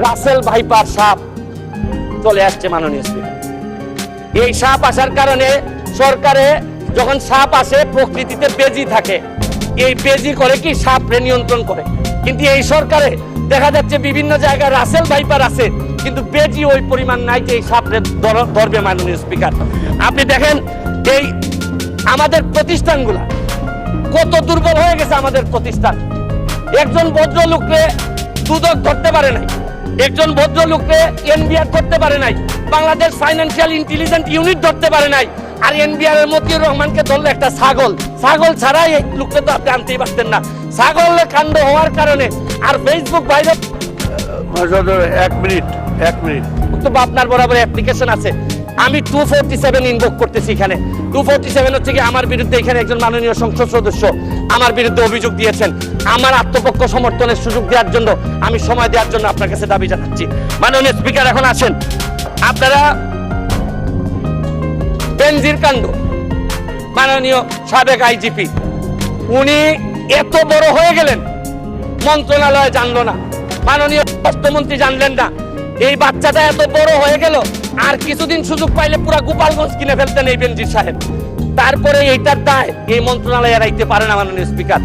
Russell viper সাপ চলে আসছে মাননীয় স্পিকার। এই সাপ আসার কারণে সরকারে যখন সাপ আসে প্রকৃতিতে বেজি থাকে, এই বেজি করে কি সাপরে নিয়ন্ত্রণ করে, কিন্তু এই সরকারে দেখা যাচ্ছে বিভিন্ন জায়গায় রাসেল ভাইপার আছে কিন্তু বেজি ওই পরিমাণ নাই যে এই সাপরে ধরবে। মাননীয় স্পিকার, আপনি দেখেন এই আমাদের প্রতিষ্ঠানগুলা কত দুর্বল হয়ে গেছে। আমাদের প্রতিষ্ঠান একজন ভদ্রলোককে দুদক ধরতে পারে নাই, একজন ভদ্রলোককে এনবিআর ধরতে পারে নাই, বাংলাদেশ ফাইন্যান্সিয়াল ইন্টেলিজেন্স ইউনিট ধরতে পারে নাই। আর এনবিআর এর মতিউর রহমানকে ধরলে একটা ছাগল ছাড়াই এই লোককে তো আপনি আনতেই পারতেন না। ছাগলের কাণ্ড হওয়ার কারণে আর ফেসবুক ভাইরাল। এক মিনিট তো আপনার বরাবর অ্যাপ্লিকেশন আছে, আমি 247 ইনভোক করতেছি। এখানে 247 হচ্ছে কি আমার বিরুদ্ধে এখানে একজন মাননীয় সংসদ সদস্য আমার বিরুদ্ধে অভিযোগ দিয়েছেন। আমার আত্মপক্ষ সমর্থনের সুযোগ দেওয়ার জন্য, আমি সময় দেওয়ার জন্য আপনার কাছে দাবি জানাচ্ছি। মাননীয় স্পিকার, এখন আসেন আপনারা বেনজির কাণ্ড, মাননীয় সাবেক আইজিপি উনি এত বড় হয়ে গেলেন, মন্ত্রণালয় জানলো না, মাননীয় স্বাস্থ্যমন্ত্রী জানলেন না। এই বাচ্চাটা এত বড় হয়ে গেল, আর কিছুদিন সুযোগ পাইলে পুরা গোপালগঞ্জ কিনে ফেলতেন এই বেনজির সাহেব। তারপরে এইটার দায় এই মন্ত্রণালয় এড়াইতে পারে না মাননীয় স্পিকার।